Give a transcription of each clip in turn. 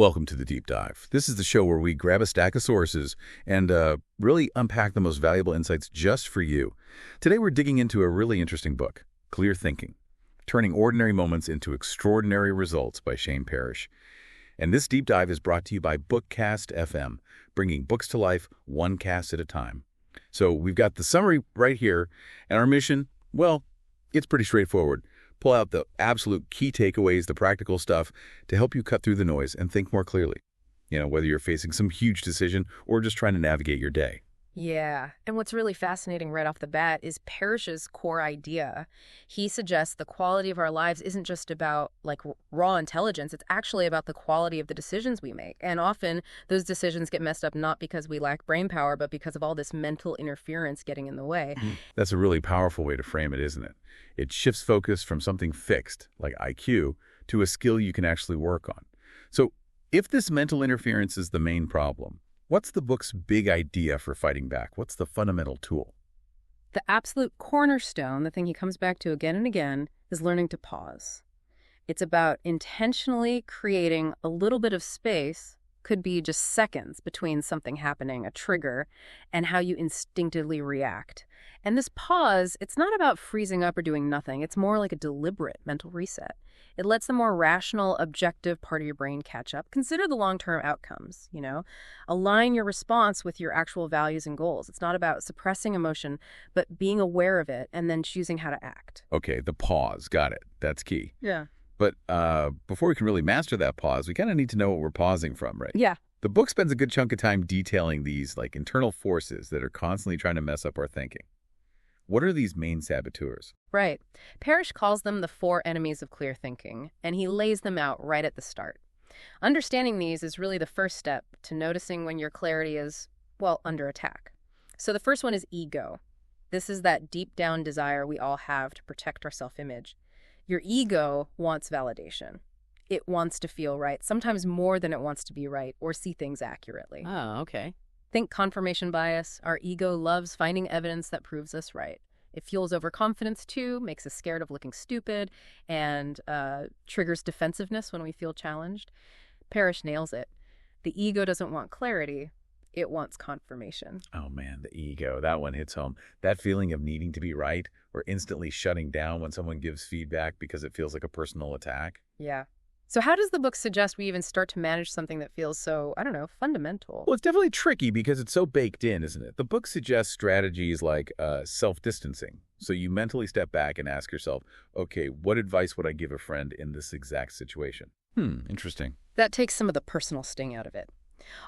Welcome to the Deep Dive. This is the show where we grab a stack of sources and really unpack the most valuable insights just for you. Today we're digging into a really interesting book, Clear Thinking, Turning Ordinary Moments into Extraordinary Results by Shane Parrish. And this deep dive is brought to you by BookCast FM, bringing books to life one cast at a time. So we've got the summary right here, and our mission, well, it's pretty straightforward. Pull out the absolute key takeaways, the practical stuff, to help you cut through the noise and think more clearly. Whether you're facing some huge decision or just trying to navigate your day. Yeah, and what's really fascinating right off the bat is Parrish's core idea. He suggests the quality of our lives isn't just about, raw intelligence. It's actually about the quality of the decisions we make. And often, those decisions get messed up not because we lack brain power, but because of all this mental interference getting in the way. That's a really powerful way to frame it, isn't it? It shifts focus from something fixed, like IQ, to a skill you can actually work on. So, if this mental interference is the main problem, what's the book's big idea for fighting back? What's the fundamental tool? The absolute cornerstone, the thing he comes back to again and again, is learning to pause. It's about intentionally creating a little bit of space, could be just seconds, between something happening, a trigger, and how you instinctively react. And this pause, it's not about freezing up or doing nothing. It's more like a deliberate mental reset. It lets the more rational, objective part of your brain catch up. Consider the long-term outcomes, Align your response with your actual values and goals. It's not about suppressing emotion, but being aware of it and then choosing how to act. Okay, the pause. Got it. That's key. Yeah. But before we can really master that pause, we kind of need to know what we're pausing from, right? Yeah. The book spends a good chunk of time detailing these internal forces that are constantly trying to mess up our thinking. What are these main saboteurs? Right. Parrish calls them the 4 enemies of clear thinking, and he lays them out right at the start. Understanding these is really the first step to noticing when your clarity is, under attack. So the first one is ego. This is that deep down desire we all have to protect our self-image. Your ego wants validation. It wants to feel right, sometimes more than it wants to be right or see things accurately. Oh, okay. Think confirmation bias. Our ego loves finding evidence that proves us right. It fuels overconfidence too, makes us scared of looking stupid, and triggers defensiveness when we feel challenged. Parrish nails it. The ego doesn't want clarity. It wants confirmation. Oh man, the ego. That one hits home. That feeling of needing to be right or instantly shutting down when someone gives feedback because it feels like a personal attack. Yeah. So how does the book suggest we even start to manage something that feels so, fundamental? Well, it's definitely tricky because it's so baked in, isn't it? The book suggests strategies like self-distancing. So you mentally step back and ask yourself, okay, what advice would I give a friend in this exact situation? Interesting. That takes some of the personal sting out of it.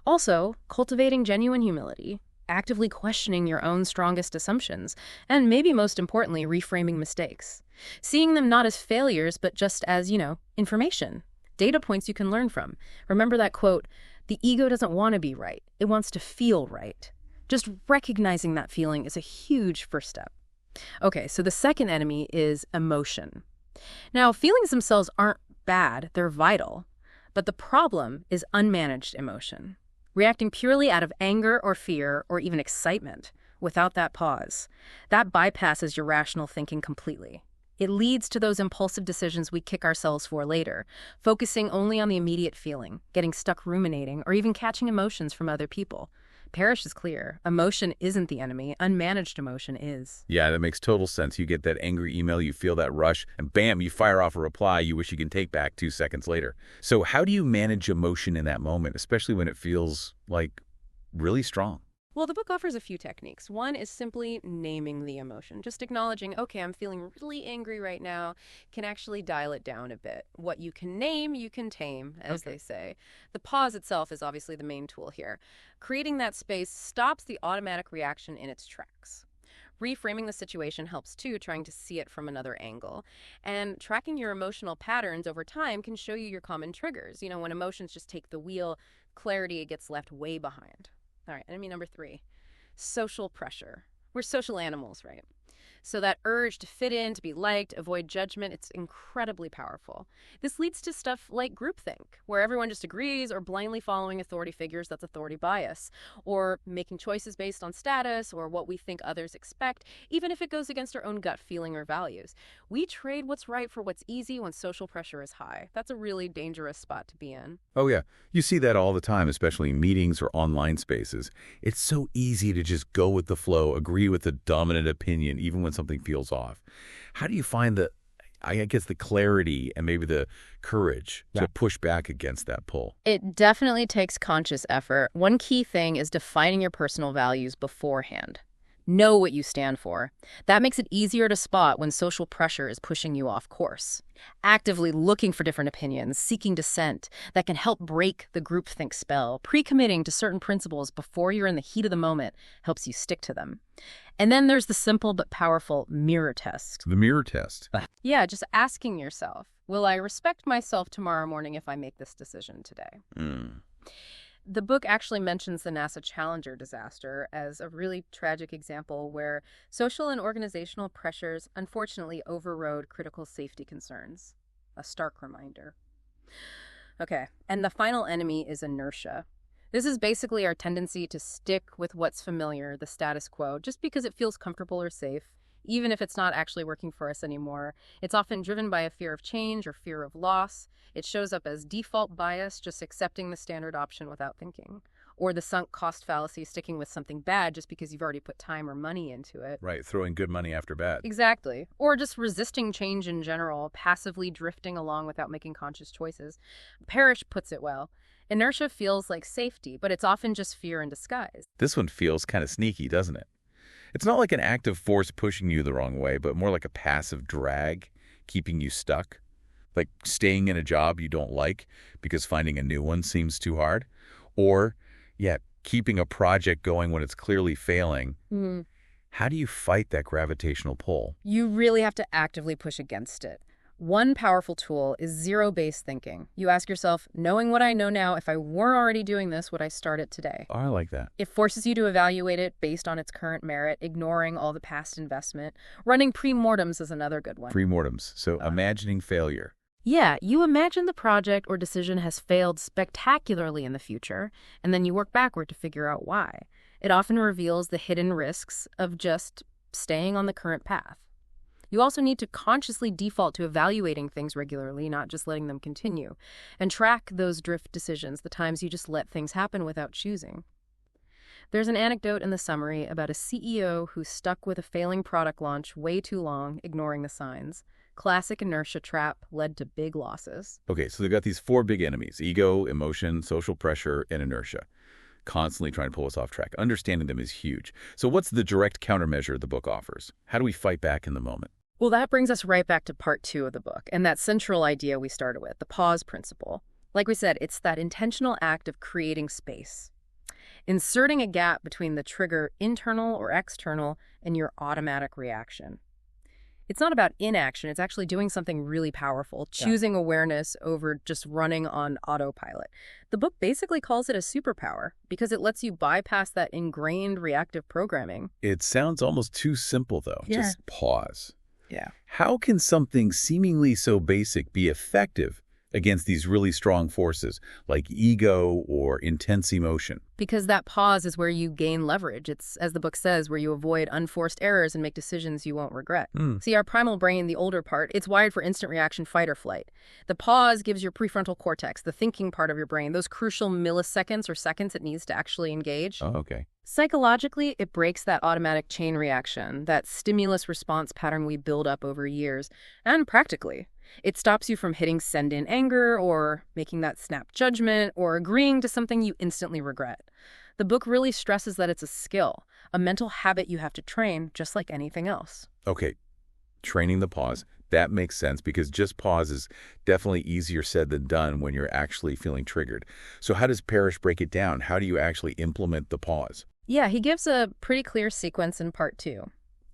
Also, cultivating genuine humility, actively questioning your own strongest assumptions, and maybe most importantly, reframing mistakes. Seeing them not as failures, but just as, information. Data points you can learn from. Remember that quote, the ego doesn't want to be right. It wants to feel right. Just recognizing that feeling is a huge first step. Okay, so the second enemy is emotion. Now, feelings themselves aren't bad. They're vital. But the problem is unmanaged emotion. Reacting purely out of anger or fear or even excitement without that pause. That bypasses your rational thinking completely. It leads to those impulsive decisions we kick ourselves for later, focusing only on the immediate feeling, getting stuck ruminating, or even catching emotions from other people. Parrish is clear. Emotion isn't the enemy. Unmanaged emotion is. Yeah, that makes total sense. You get that angry email, you feel that rush, and bam, you fire off a reply you wish you can take back 2 seconds later. So how do you manage emotion in that moment, especially when it feels really strong? Well, the book offers a few techniques. One is simply naming the emotion, just acknowledging, okay, I'm feeling really angry right now, can actually dial it down a bit. What you can name, you can tame, as they say. The pause itself is obviously the main tool here. Creating that space stops the automatic reaction in its tracks. Reframing the situation helps too, trying to see it from another angle. And tracking your emotional patterns over time can show you your common triggers. When emotions just take the wheel, clarity gets left way behind. All right, enemy number 3, social pressure. We're social animals, right? So that urge to fit in, to be liked, avoid judgment, it's incredibly powerful. This leads to stuff like groupthink, where everyone just agrees, or blindly following authority figures, that's authority bias, or making choices based on status or what we think others expect, even if it goes against our own gut feeling or values. We trade what's right for what's easy when social pressure is high. That's a really dangerous spot to be in. Oh, yeah. You see that all the time, especially in meetings or online spaces. It's so easy to just go with the flow, agree with the dominant opinion, even when something feels off. How do you find I guess, the clarity and maybe the courage to push back against that pull? It definitely takes conscious effort. One key thing is defining your personal values beforehand. Know what you stand for. That makes it easier to spot when social pressure is pushing you off course. Actively looking for different opinions, seeking dissent, that can help break the groupthink spell. Pre-committing to certain principles before you're in the heat of the moment helps you stick to them. And then there's the simple but powerful mirror test. The mirror test. Yeah, just asking yourself, will I respect myself tomorrow morning if I make this decision today? The book actually mentions the NASA Challenger disaster as a really tragic example where social and organizational pressures unfortunately overrode critical safety concerns. A stark reminder. Okay, and the final enemy is inertia. This is basically our tendency to stick with what's familiar, the status quo, just because it feels comfortable or safe, even if it's not actually working for us anymore. It's often driven by a fear of change or fear of loss. It shows up as default bias, just accepting the standard option without thinking. Or the sunk cost fallacy, sticking with something bad just because you've already put time or money into it. Right, throwing good money after bad. Exactly. Or just resisting change in general, passively drifting along without making conscious choices. Parrish puts it well. Inertia feels like safety, but it's often just fear in disguise. This one feels kind of sneaky, doesn't it? It's not like an active force pushing you the wrong way, but more like a passive drag, keeping you stuck. Like staying in a job you don't like because finding a new one seems too hard. Or, keeping a project going when it's clearly failing. How do you fight that gravitational pull? You really have to actively push against it. One powerful tool is zero-based thinking. You ask yourself, knowing what I know now, if I weren't already doing this, would I start it today? Oh, I like that. It forces you to evaluate it based on its current merit, ignoring all the past investment. Running pre-mortems is another good one. Pre-mortems. So imagining failure. Yeah, you imagine the project or decision has failed spectacularly in the future, and then you work backward to figure out why. It often reveals the hidden risks of just staying on the current path. You also need to consciously default to evaluating things regularly, not just letting them continue, and track those drift decisions, the times you just let things happen without choosing. There's an anecdote in the summary about a CEO who stuck with a failing product launch way too long, ignoring the signs. Classic inertia trap led to big losses. Okay, so they've got these four big enemies: ego, emotion, social pressure, and inertia. Constantly trying to pull us off track. Understanding them is huge. So what's the direct countermeasure the book offers? How do we fight back in the moment? Well, that brings us right back to part 2 of the book, and that central idea we started with, the pause principle. Like we said, it's that intentional act of creating space. Inserting a gap between the trigger, internal or external, and your automatic reaction. It's not about inaction, it's actually doing something really powerful, choosing awareness over just running on autopilot. The book basically calls it a superpower because it lets you bypass that ingrained reactive programming. It sounds almost too simple, though. Yeah. Just pause. Yeah. How can something seemingly so basic be effective against these really strong forces like ego or intense emotion? Because that pause is where you gain leverage. It's, as the book says, where you avoid unforced errors and make decisions you won't regret. See, our primal brain, the older part, it's wired for instant reaction, fight or flight. The pause gives your prefrontal cortex, the thinking part of your brain, those crucial milliseconds or seconds it needs to actually engage. Oh, okay. Psychologically, it breaks that automatic chain reaction, that stimulus response pattern we build up over years. And practically, it stops you from hitting send in anger or making that snap judgment or agreeing to something you instantly regret. The book really stresses that it's a skill, a mental habit you have to train just like anything else. Okay, training the pause. That makes sense because just pause is definitely easier said than done when you're actually feeling triggered. So how does Parrish break it down? How do you actually implement the pause? Yeah, he gives a pretty clear sequence in part 2.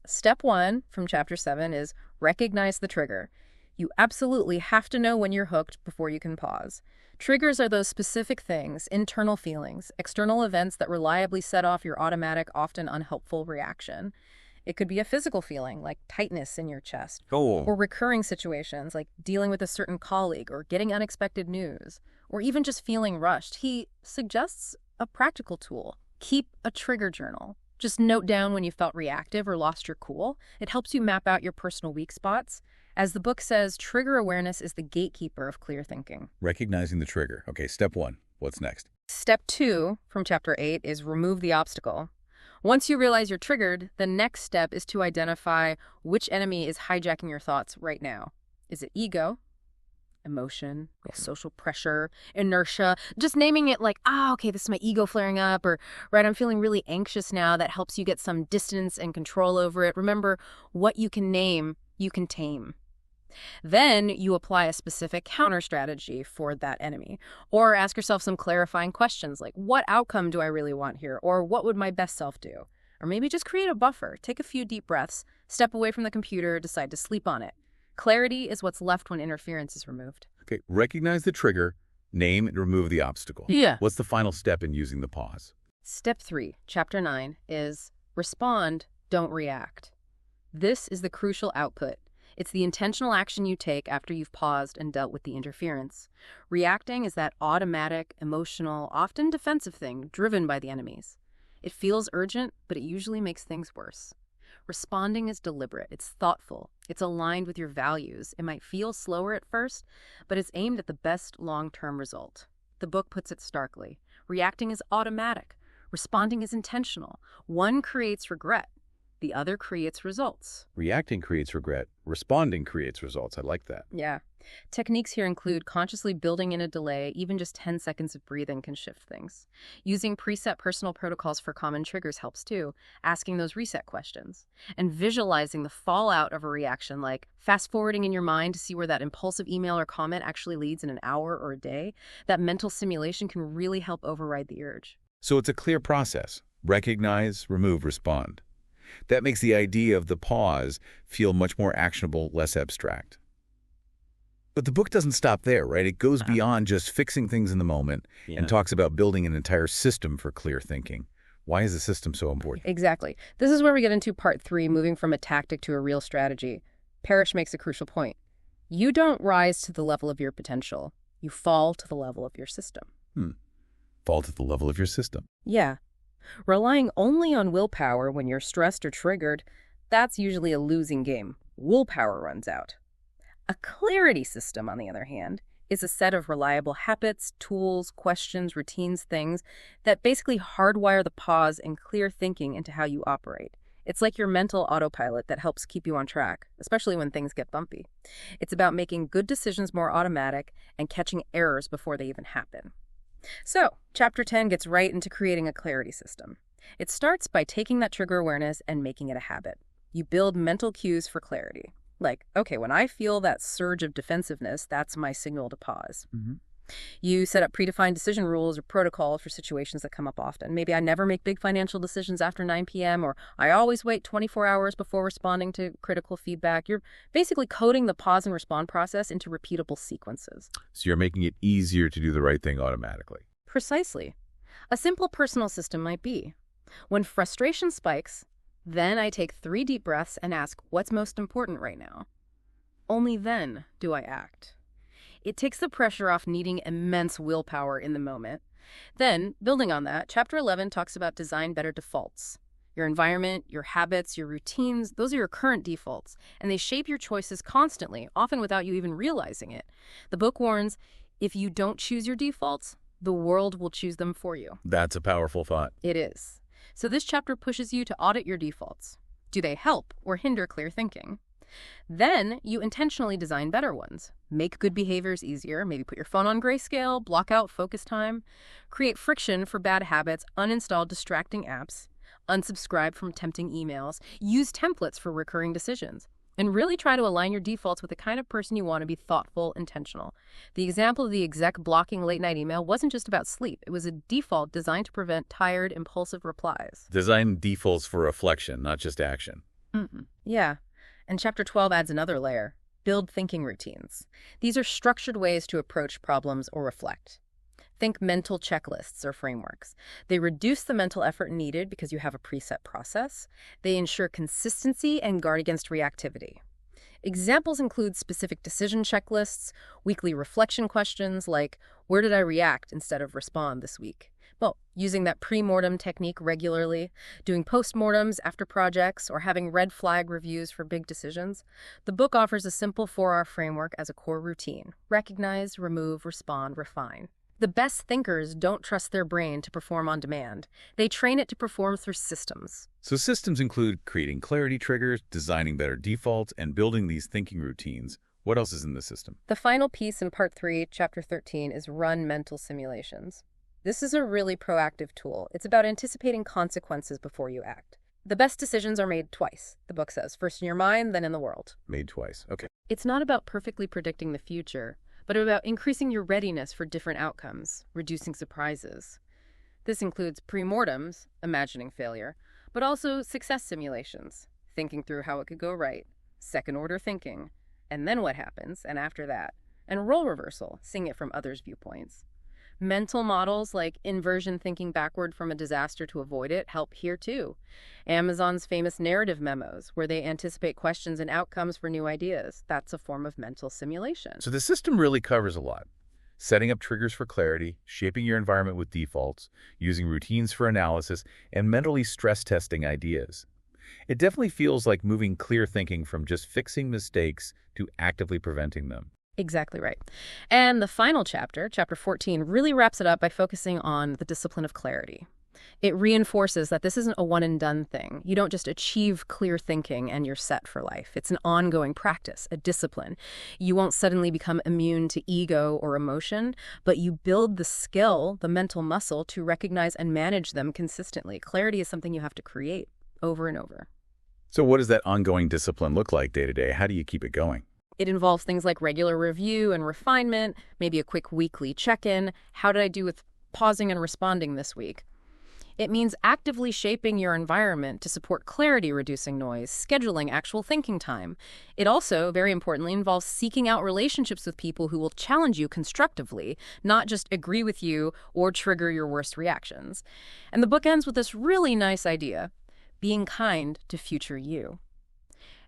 Step 1 from chapter 7 is recognize the trigger. You absolutely have to know when you're hooked before you can pause. Triggers are those specific things, internal feelings, external events that reliably set off your automatic, often unhelpful reaction. It could be a physical feeling, like tightness in your chest, Oh, or recurring situations, like dealing with a certain colleague or getting unexpected news, or even just feeling rushed. He suggests a practical tool. Keep a trigger journal. Just note down when you felt reactive or lost your cool. It helps you map out your personal weak spots. As the book says, trigger awareness is the gatekeeper of clear thinking. recognizing the trigger. Okay, step 1. What's next? Step 2 from Chapter 8 is remove the obstacle. Once you realize you're triggered, the next step is to identify which enemy is hijacking your thoughts right now. Is it ego, emotion, social pressure, inertia? Just naming it like, okay, this is my ego flaring up, or, right, I'm feeling really anxious now. That helps you get some distance and control over it. Remember, what you can name, you can tame. Then you apply a specific counter strategy for that enemy, or ask yourself some clarifying questions like, what outcome do I really want here? Or what would my best self do? Or maybe just create a buffer, take a few deep breaths, step away from the computer, decide to sleep on it. Clarity is what's left when interference is removed. Okay, recognize the trigger, name and remove the obstacle. Yeah. What's the final step in using the pause? Step 3, Chapter 9, is respond, don't react. This is the crucial output. It's the intentional action you take after you've paused and dealt with the interference. Reacting is that automatic, emotional, often defensive thing driven by the enemies. It feels urgent, but it usually makes things worse. Responding is deliberate, it's thoughtful, it's aligned with your values. It might feel slower at first, but it's aimed at the best long-term result. The book puts it starkly. Reacting is automatic. Responding is intentional. One creates regret. The other creates results. Reacting creates regret. Responding creates results. I like that. Yeah. Techniques here include consciously building in a delay. Even just 10 seconds of breathing can shift things. Using preset personal protocols for common triggers helps too, asking those reset questions. And visualizing the fallout of a reaction, like fast forwarding in your mind to see where that impulsive email or comment actually leads in an hour or a day. That mental simulation can really help override the urge. So it's a clear process. Recognize, remove, respond. That makes the idea of the pause feel much more actionable, less abstract. But the book doesn't stop there, right? It goes beyond just fixing things in the moment and talks about building an entire system for clear thinking. Why is the system so important? Exactly. This is where we get into part 3, moving from a tactic to a real strategy. Parrish makes a crucial point. You don't rise to the level of your potential. You fall to the level of your system. Fall to the level of your system. Yeah. Relying only on willpower when you're stressed or triggered, that's usually a losing game. Willpower runs out. A clarity system, on the other hand, is a set of reliable habits, tools, questions, routines, things that basically hardwire the pause and clear thinking into how you operate. It's like your mental autopilot that helps keep you on track, especially when things get bumpy. It's about making good decisions more automatic and catching errors before they even happen. So, Chapter 10 gets right into creating a clarity system. It starts by taking that trigger awareness and making it a habit. You build mental cues for clarity. Like, okay, when I feel that surge of defensiveness, that's my signal to pause. You set up predefined decision rules or protocols for situations that come up often. Maybe I never make big financial decisions after 9 p.m., or I always wait 24 hours before responding to critical feedback. You're basically coding the pause and respond process into repeatable sequences. So you're making it easier to do the right thing automatically. Precisely. A simple personal system might be, when frustration spikes, then I take 3 deep breaths and ask, what's most important right now? Only then do I act. It takes the pressure off needing immense willpower in the moment. Then, building on that, Chapter 11 talks about design better defaults. Your environment, your habits, your routines, those are your current defaults, and they shape your choices constantly, often without you even realizing it. The book warns, if you don't choose your defaults, the world will choose them for you. That's a powerful thought. It is. So this chapter pushes you to audit your defaults. Do they help or hinder clear thinking? Then you intentionally design better ones. Make good behaviors easier, maybe put your phone on grayscale, block out focus time, create friction for bad habits, uninstall distracting apps, unsubscribe from tempting emails, use templates for recurring decisions, and really try to align your defaults with the kind of person you want to be: thoughtful, intentional. The example of the exec blocking late-night email wasn't just about sleep. It was a default designed to prevent tired, impulsive replies. Design defaults for reflection, not just action. Yeah. And Chapter 12 adds another layer: build thinking routines. These are structured ways to approach problems or reflect. Think mental checklists or frameworks. They reduce the mental effort needed because you have a preset process. They ensure consistency and guard against reactivity. Examples include specific decision checklists, weekly reflection questions like, where did I react instead of respond this week? Well, using that pre-mortem technique regularly, doing post-mortems after projects, or having red flag reviews for big decisions, the book offers a simple 4R framework as a core routine. Recognize, remove, respond, refine. The best thinkers don't trust their brain to perform on demand. They train it to perform through systems. So systems include creating clarity triggers, designing better defaults, and building these thinking routines. What else is in the system? The final piece in Part 3, Chapter 13, is run mental simulations. This is a really proactive tool. It's about anticipating consequences before you act. The best decisions are made twice, the book says, first in your mind, then in the world. Made twice. Okay. It's not about perfectly predicting the future, but about increasing your readiness for different outcomes, reducing surprises. This includes pre-mortems, imagining failure, but also success simulations, thinking through how it could go right, second-order thinking, and then what happens, and after that, and role reversal, seeing it from others' viewpoints. Mental models like inversion thinking backward from a disaster to avoid it help here too. Amazon's famous narrative memos, where they anticipate questions and outcomes for new ideas, that's a form of mental simulation. So the system really covers a lot. Setting up triggers for clarity, shaping your environment with defaults, using routines for analysis, and mentally stress testing ideas. It definitely feels like moving clear thinking from just fixing mistakes to actively preventing them. Exactly right. And the final chapter, Chapter 14, really wraps it up by focusing on the discipline of clarity. It reinforces that this isn't a one-and-done thing. You don't just achieve clear thinking and you're set for life. It's an ongoing practice, a discipline. You won't suddenly become immune to ego or emotion, but you build the skill, the mental muscle, to recognize and manage them consistently. Clarity is something you have to create over and over. So what does that ongoing discipline look like day to day? How do you keep it going? It involves things like regular review and refinement, maybe a quick weekly check-in. How did I do with pausing and responding this week? It means actively shaping your environment to support clarity, reducing noise, scheduling actual thinking time. It also, very importantly, involves seeking out relationships with people who will challenge you constructively, not just agree with you or trigger your worst reactions. And the book ends with this really nice idea: being kind to future you.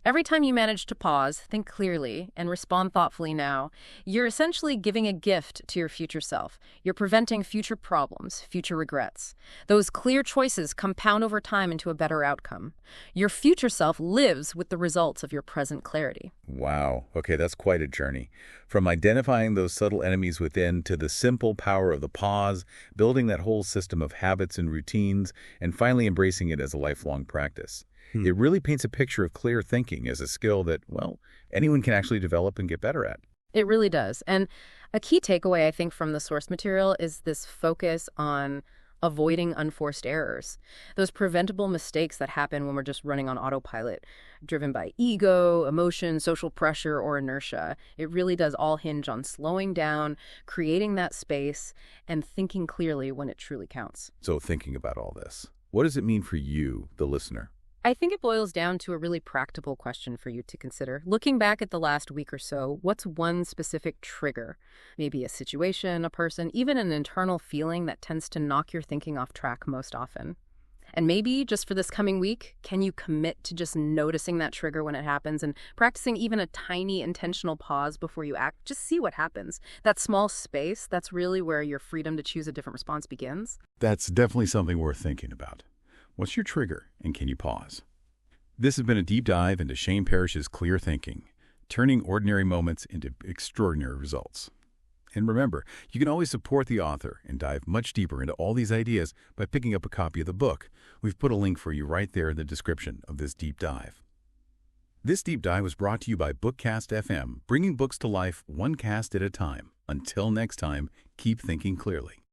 Every time you manage to pause, think clearly, and respond thoughtfully now, you're essentially giving a gift to your future self. You're preventing future problems, future regrets. Those clear choices compound over time into a better outcome. Your future self lives with the results of your present clarity. Wow. Okay, that's quite a journey. From identifying those subtle enemies within to the simple power of the pause, building that whole system of habits and routines, and finally embracing it as a lifelong practice. It really paints a picture of clear thinking as a skill that, well, anyone can actually develop and get better at. It really does. And a key takeaway, I think, from the source material is this focus on avoiding unforced errors. Those preventable mistakes that happen when we're just running on autopilot, driven by ego, emotion, social pressure, or inertia. It really does all hinge on slowing down, creating that space, and thinking clearly when it truly counts. So thinking about all this, what does it mean for you, the listener? I think it boils down to a really practical question for you to consider. Looking back at the last week or so, what's one specific trigger? Maybe a situation, a person, even an internal feeling that tends to knock your thinking off track most often. And maybe, just for this coming week, can you commit to just noticing that trigger when it happens and practicing even a tiny intentional pause before you act? Just see what happens. That small space, that's really where your freedom to choose a different response begins. That's definitely something worth thinking about. What's your trigger, and can you pause? This has been a deep dive into Shane Parrish's clear thinking, turning ordinary moments into extraordinary results. And remember, you can always support the author and dive much deeper into all these ideas by picking up a copy of the book. We've put a link for you right there in the description of this deep dive. This deep dive was brought to you by BookCast FM, bringing books to life one cast at a time. Until next time, keep thinking clearly.